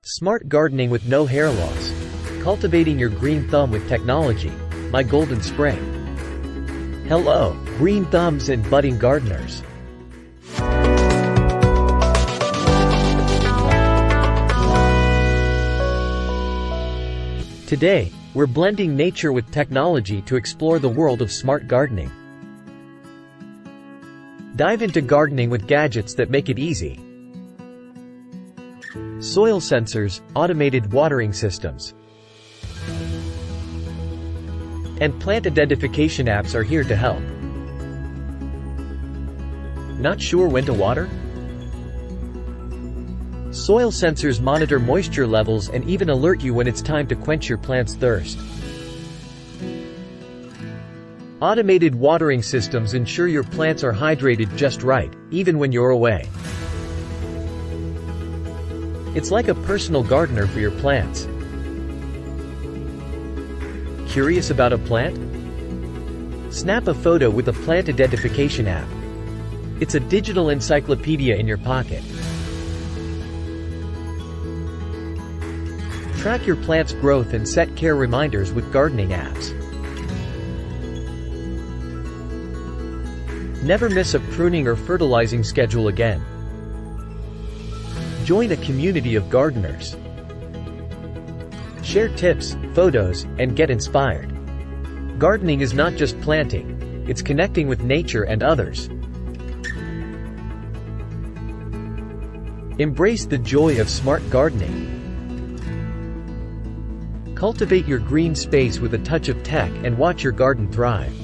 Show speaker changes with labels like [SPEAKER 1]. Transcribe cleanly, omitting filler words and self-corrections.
[SPEAKER 1] Smart gardening with no hair loss. Cultivating your green thumb with technology. My golden spring. Hello, green thumbs and budding gardeners. Today, we're blending nature with technology to explore the world of smart gardening. Dive into gardening with gadgets that make it easy. Soil sensors, automated watering systems, and plant identification apps are here to help. Not sure when to water? Soil sensors monitor moisture levels and even alert you when it's time to quench your plant's thirst. Automated watering systems ensure your plants are hydrated just right, even when you're away. It's like a personal gardener for your plants. Curious about a plant? Snap a photo with a plant identification app. It's a digital encyclopedia in your pocket. Track your plant's growth and set care reminders with gardening apps. Never miss a pruning or fertilizing schedule again. Join a community of gardeners. Share tips, photos, and get inspired. Gardening is not just planting, it's connecting with nature and others. Embrace the joy of smart gardening. Cultivate your green space with a touch of tech and watch your garden thrive.